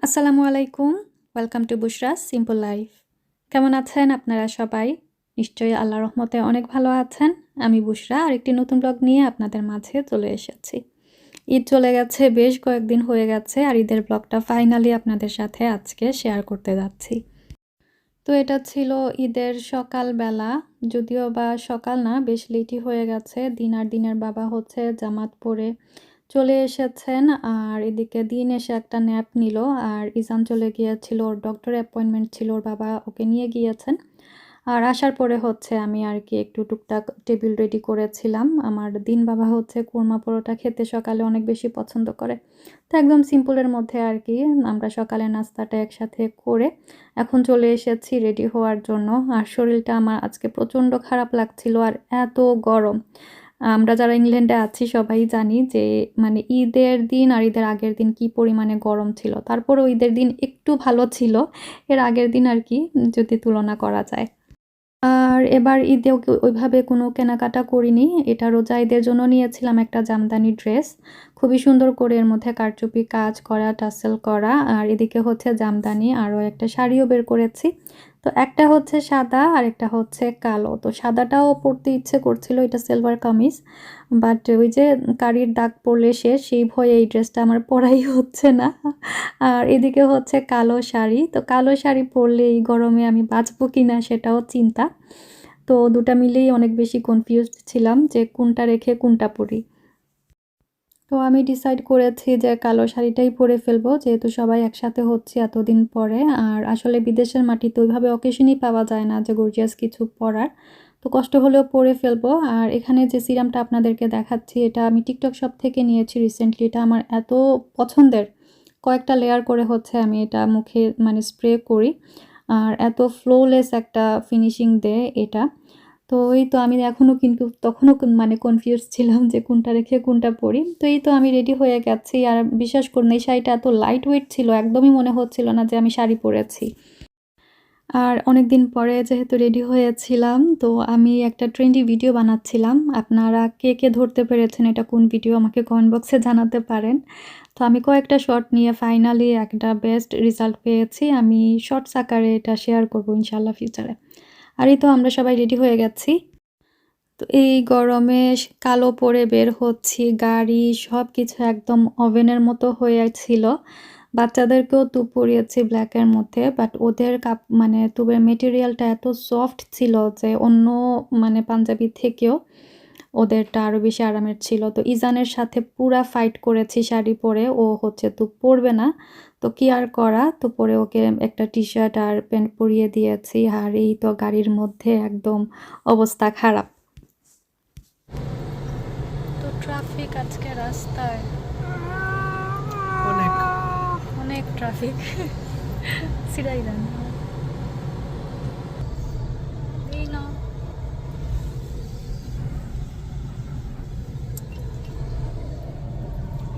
আসসালামু আলাইকুম। Welcome to Bushra's simple life. কেমন আছেন আপনারা সবাই? নিশ্চয়ই আল্লাহর রহমতে অনেক ভালো আছেন। আমি বুশরা আরেকটি নতুন ব্লগ নিয়ে আপনাদের মাঝে চলে এসেছি। ঈদ চলে গেছে, বেশ কয়েকদিন হয়ে গেছে আর ঈদের ব্লগটা ফাইনালি আপনাদের সাথে আজকে শেয়ার করতে যাচ্ছি। তো এটা ছিল ঈদের সকালবেলা, যদিও বা সকাল না, বেশ লেটই হয়ে গেছে। দিন আর দিনের বাবা হচ্ছে জামাত পড়ে চলে এসেছেন আর এদিকে দিন এসে একটা ন্যাপ নিল আর ইজান চলে গিয়েছিল, ওর ডক্টর অ্যাপয়েন্টমেন্ট ছিল, ওর বাবা ওকে নিয়ে গিয়েছেন। আর আসার পরে হচ্ছে আমি আর কি একটু টুকটাক টেবিল রেডি করেছিলাম। আমার দিন বাবা হচ্ছে কুরমা পরোটা খেতে সকালে অনেক বেশি পছন্দ করে, তো একদম সিম্পলের মধ্যে আর কি আমরা সকালে নাস্তাটা একসাথে করে এখন চলে এসেছি রেডি হওয়ার জন্য। আর শরীরটা আমার আজকে প্রচণ্ড খারাপ লাগছিল আর এত গরম। আমরা যারা ইংল্যান্ডে আছি সবাই জানি যে মানে ঈদের দিন আর ঈদের আগের দিন কি পরিমাণে গরম ছিল। তারপরেও ঈদের দিন একটু ভালো ছিল এর আগের দিন আর কি, যদি তুলনা করা যায়। আর এবার ঈদেও ওইভাবে কোনো কেনাকাটা করিনি। এটা রোজা ঈদের জন্য নিয়েছিলাম একটা জামদানি ড্রেস। খুবই সুন্দর করে এর মধ্যে কারচুপি কাজ করা, টাসেল করা, আর এদিকে হচ্ছে জামদানি আরও একটা শাড়িও বের করেছি। তো একটা হচ্ছে সাদা আর একটা হচ্ছে কালো। তো সাদাটাও পরতে ইচ্ছে করছিল, এটা সিলভার কামিজ, বাট ওই যে কারির দাগ পড়লে শেষ, সেই ভয়ে এই ড্রেসটা আমার পরাই হচ্ছে না। আর এদিকে হচ্ছে কালো শাড়ি। তো কালো শাড়ি পরলে এই গরমে আমি বাঁচবো কিনা সেটাও চিন্তা। তো দুটা মিলেই অনেক বেশি কনফিউজড ছিলাম যে কোনটা রেখে কোনটা পরি। তো আমি ডিসাইড করেছি যে কালো শাড়িটাই পরে ফেলবো, যেহেতু সবাই একসাথে হচ্ছে এতদিন পরে। আর আসলে বিদেশের মাটিতে ওইভাবে অকেশনই পাওয়া যায় না যে গর্জিয়াস কিছু পরার, তো কষ্ট হলেও পরে ফেলবো। আর এখানে যে সিরামটা আপনাদেরকে দেখাচ্ছি এটা আমি টিকটক শপ থেকে নিয়েছি রিসেন্টলি। এটা আমার এত পছন্দের, কয়েকটা লেয়ার করে হচ্ছে আমি এটা মুখে মানে স্প্রে করি আর এত ফ্লোলেস একটা ফিনিশিং দেয় এটা। তো এই তো আমি এখনও কিন্তু তখনও মানে কনফিউজ ছিলাম যে কোনটা রেখে কোনটা পরি। তো এই তো আমি রেডি হয়ে গেছি আর বিশ্বাস করুন এই শাড়িটা এত লাইট ওয়েট ছিল, একদমই মনে হচ্ছিল না যে আমি শাড়ি পরেছি। আর অনেকদিন পরে যেহেতু রেডি হয়েছিলাম তো আমি একটা ট্রেন্ডি ভিডিও বানাচ্ছিলাম। আপনারা কে কে ধরতে পেরেছেন এটা কোন ভিডিও আমাকে কমেন্ট বক্সে জানাতে পারেন। তো আমি কয়েকটা শর্ট নিয়ে ফাইনালি একটা বেস্ট রেজাল্ট পেয়েছি। আমি শর্টস আকারে এটা শেয়ার করবো ইনশাল্লাহ ফিউচারে। আর এই তো আমরা সবাই রেডি হয়ে গেছি। তো এই গরমে কালো পরে বের হচ্ছি, গাড়ি সবকিছু একদম ওভেনের মতো হয়েছিল। বাচ্চাদেরকেও তুপ পরিয়েছি ব্ল্যাকের মধ্যে, বাট ওদের মানে তুবের মেটেরিয়ালটা এত সফট ছিল যে অন্য মানে পাঞ্জাবি থেকেও ওদেরটা আরও বেশি আরামের ছিল। তো ইজানের সাথে পুরা ফাইট করেছি শাড়ি পরে, ও হচ্ছে তুপ পরবে না, তো কি আর করা, তো পরে ওকে একটা টি শার্ট আর প্যান্ট পরিয়ে দিয়েছি। আর এই তো গাড়ির মধ্যে একদম অবস্থা খারাপ। তো ট্রাফিক আজকে রাস্তায় অনেক। অনেক ট্রাফিক। সিরাই দেন এই না।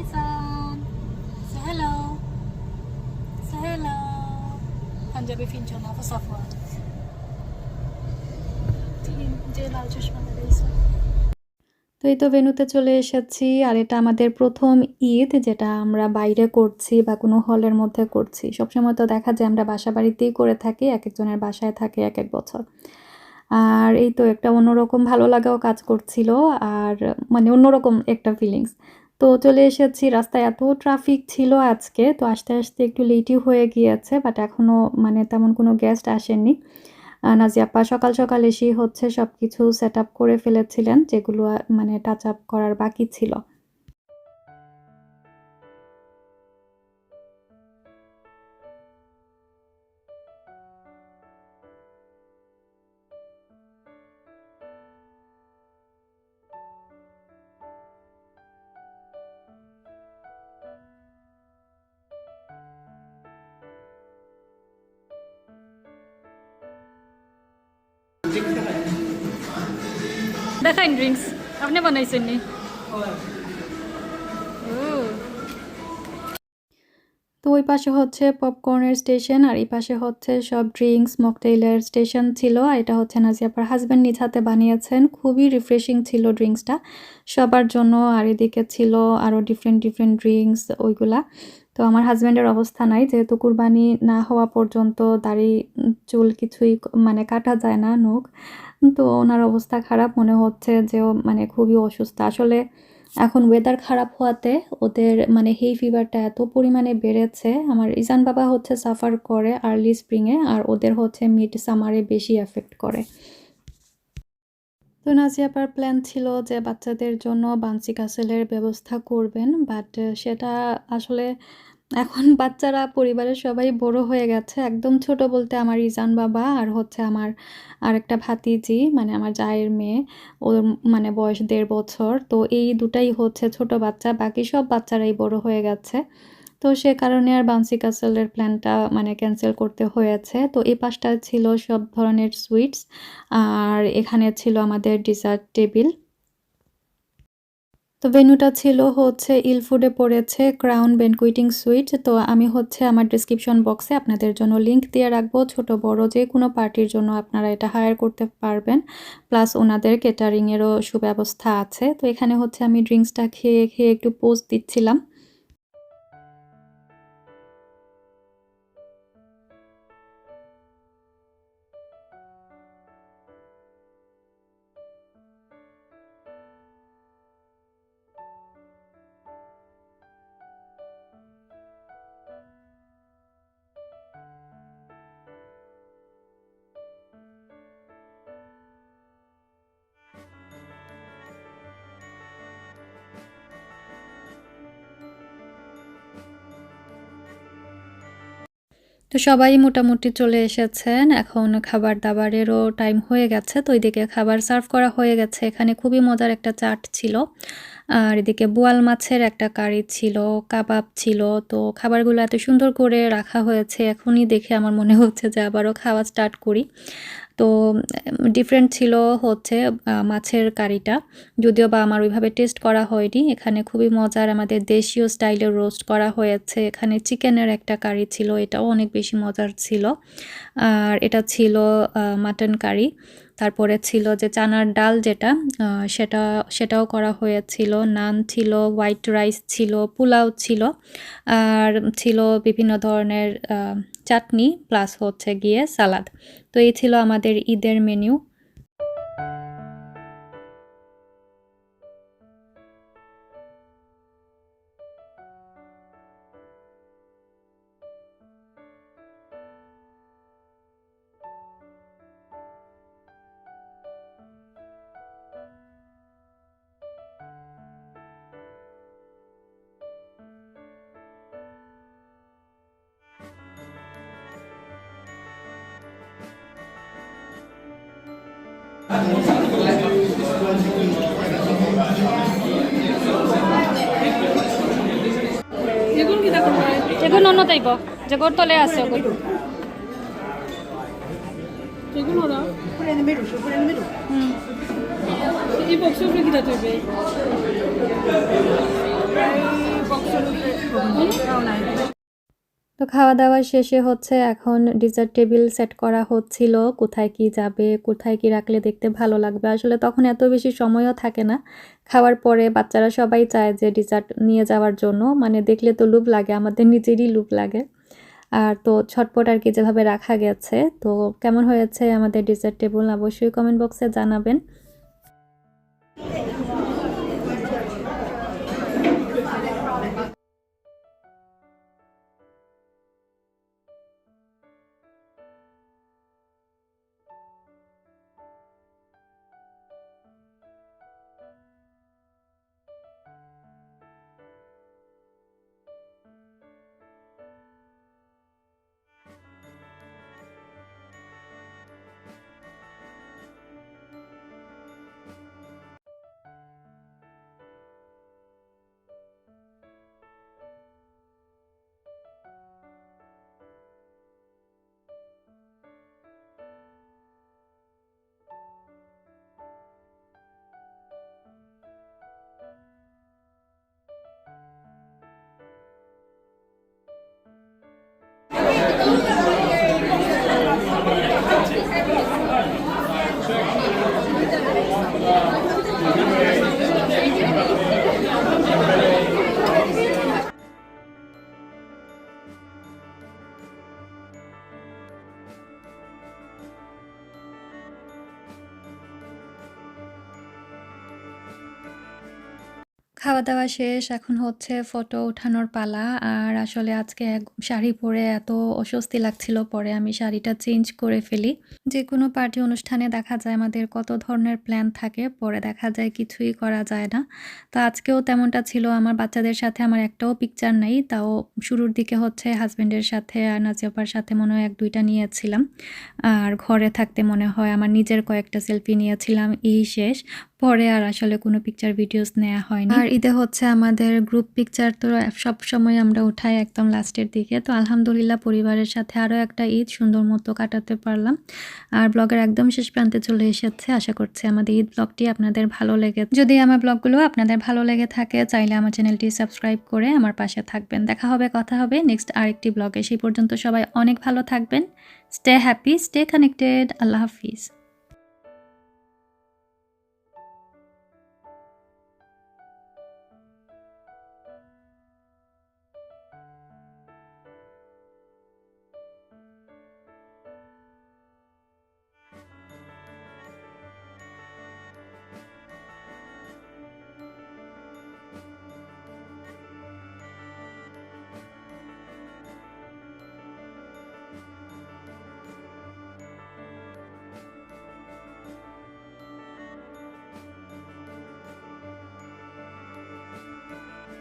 ইসান হ্যালো হ্যালো পাঞ্জাবি ফিনছো না ফসাফা যে লাল চশমা লাগাইছো। তো এই তো ভেন্যুতে চলে এসেছি আর এটা আমাদের প্রথম ঈদ যেটা আমরা বাইরে করছি বা কোনো হলের মধ্যে করছি। সবসময় তো দেখা যায় আমরা বাসা বাড়িতেই করে থাকি, এক একজনের বাসায় থাকে এক এক বছর। আর এই তো একটা অন্যরকম ভালো লাগাও কাজ করছিল আর মানে অন্যরকম একটা ফিলিংস। তো চলে এসেছি, রাস্তায় এত ট্রাফিক ছিল আজকে, তো আসতে আসতে একটু লেটই হয়ে গিয়েছে, বাট এখনও মানে তেমন কোনো গেস্ট আসেননি। নাজিয়া আপা সকাল সকাল এসেই হচ্ছে সব কিছু সেট আপ করে ফেলেছিলেন যেগুলো মানে টাচ আপ করার বাকি ছিল। দেখাইন ড্রিঙ্কস আপনি বানাইছেন নি? তো ওই পাশে হচ্ছে পপকর্নের স্টেশন আর এই পাশে হচ্ছে সব ড্রিঙ্কস মকটেইলের স্টেশন ছিল। আর এটা হচ্ছে নাজিয়াপার হাজব্যান্ড নিজ হাতে বানিয়েছেন, খুবই রিফ্রেশিং ছিল ড্রিঙ্কসটা সবার জন্য। আর এদিকে ছিল আরও ডিফারেন্ট ডিফারেন্ট ড্রিঙ্কস ওইগুলা। তো আমার হাজব্যান্ডের অবস্থা নাই, যেহেতু কুরবানি না হওয়া পর্যন্ত দাড়ি চুল কিছুই মানে কাটা যায় না, নখ। তো ওনার অবস্থা খারাপ, মনে হচ্ছে যে ও মানে খুবই অসুস্থ। আসলে এখন ওয়েদার খারাপ হওয়াতে ওদের মানে হেই ফিভারটা এত পরিমাণে বেড়েছে। আমার ইজান বাবা হচ্ছে সাফার করে আর্লি স্প্রিংয়ে, আর ওদের হচ্ছে মিড সামারে বেশি এফেক্ট করে। তো নাজিয়া আপার প্ল্যান ছিল যে বাচ্চাদের জন্য বানসি কাসেলের ব্যবস্থা করবেন, বাট সেটা আসলে এখন বাচ্চারা পরিবারের সবাই বড় হয়ে গেছে। একদম ছোট বলতে আমার ইজান বাবা আর হচ্ছে আমার আরেকটা ভাতিজি, মানে আমার জায়ের মেয়ে, ওর মানে বয়স ১.৫ বছর। তো এই দুটাই হচ্ছে ছোট বাচ্চা, বাকি সব বাচ্চারাই বড় হয়ে গেছে। তো সে কারণে আর বাউন্সি ক্যাসেলের প্ল্যানটা মানে ক্যান্সেল করতে হয়েছে। তো এই পাশটা ছিল সব ধরনের সুইটস, আর এখানে ছিল আমাদের ডিজার্ট টেবিল। তো ভেন্যুটা ছিল হচ্ছে ইলফুডে পড়েছে ক্রাউন ব্যানকুয়েটিং সুইট। তো আমি হচ্ছে আমার ডেসক্রিপশন বক্সে আপনাদের জন্য লিঙ্ক দিয়ে রাখবো। ছোট বড় যে কোনো পার্টির জন্য আপনারা এটা হায়ার করতে পারবেন, প্লাস ওনাদের কেটারিংয়েরও সুব্যবস্থা আছে। তো এখানে হচ্ছে আমি ড্রিঙ্কসটা খেয়ে খেয়ে একটু পোজ দিচ্ছিলাম। তো সবাই মোটামুটি চলে এসেছেন, এখন খাবার দাবারেরও টাইম হয়ে গেছে। তো এদিকে খাবার সার্ভ করা হয়ে গেছে। এখানে খুবই মজার একটা চাট ছিল, আর এদিকে বোয়াল মাছের একটা কারি ছিল, কাবাব ছিল। তো খাবারগুলো এত সুন্দর করে রাখা হয়েছে, এখনই দেখে আমার মনে হচ্ছে যে আবারও খাওয়া স্টার্ট করি। তো ডিফারেন্ট ছিল হচ্ছে মাছের কারিটা, যদিও বা আমার ওইভাবে টেস্ট করা হয়নি। এখানে খুবই মজার আমাদের দেশীয় স্টাইলের রোস্ট করা হয়েছে। এখানে চিকেনের একটা কারি ছিল, এটাও অনেক বেশি মজার ছিল। আর এটা ছিল মাটন কারি। তারপরে ছিল যে চানার ডাল যেটা, সেটাও করা হয়েছিল। নান ছিল, হোয়াইট রাইস ছিল, পোলাও ছিল, আর ছিল বিভিন্ন ধরনের চাটনি, প্লাস হচ্ছে গিয়ে সালাদ। তো এই ছিল আমাদের ঈদের মেনু। যেগুন অন্য তাইব যেগুন তলে আছে তো খাওয়া দাওয়া শেষে হচ্ছে এখন ডিজার্ট টেবিল সেট করা হচ্ছিল, কোথায় কি যাবে, কোথায় কি রাখলে দেখতে ভালো লাগবে। আসলে তখন এত বেশি সময়ও থাকে না। খাওয়ার পরে বাচ্চারা সবাই চায় যে ডিজার্ট নিয়ে যাওয়ার জন্য, মানে দেখলে তো লোভ লাগে, আমাদের নিজেরই লোভ লাগে। আর তো ছটপট আর কি যেভাবে রাখা গেছে। তো কেমন হয়েছে আমাদের ডিজার্ট টেবিল অবশ্যই কমেন্ট বক্সে জানাবেন। খাওয়া-দাওয়া শেষ। এখন হচ্ছে ফটো ওঠানোর পালা। আর আসলে আজকে শাড়ি পরে এত অস্বস্তি লাগছিল, পরে আমি শাড়িটা চেঞ্জ করে ফেলি। যেকোনো পার্টি অনুষ্ঠানে দেখা যায় আমাদের কত ধরনের প্ল্যান থাকে, পরে দেখা যায় কিছুই করা যায় না। তো আজকেও তেমনটা ছিল। আমার বাচ্চাদের সাথে আমার একটাও পিকচার নাই। তাও শুরুর দিকে হচ্ছে হাসব্যান্ডের সাথে আর নাজিয়াপার সাথে মনে হয় ১-২ টা নিয়েছিলাম। আর ঘরে থাকতে মনে হয় আমার নিজের কয়েকটা সেলফি নিয়েছিলাম, এই শেষ। পরে আর আসলে কোনো পিকচার ভিডিওস নেয়া হয়নি। আর ঈদে হচ্ছে আমাদের গ্রুপ পিকচার তো সবসময় আমরা উঠাই একদম লাস্টের দিকে। তো আলহামদুলিল্লাহ পরিবারের সাথে আরও একটা ঈদ সুন্দর মতো কাটাতে পারলাম। আর ব্লগের একদম শেষ প্রান্তে চলে এসেছে। আশা করছি আমাদের ঈদ ব্লগটি আপনাদের ভালো লেগেছে। যদি আমার ব্লগগুলো আপনাদের ভালো লেগে থাকে, চাইলে আমার চ্যানেলটি সাবস্ক্রাইব করে আমার পাশে থাকবেন। দেখা হবে, কথা হবে নেক্সট আরেকটি ব্লগে। সেই পর্যন্ত সবাই অনেক ভালো থাকবেন। Stay happy, stay connected. আল্লাহ হাফিজ।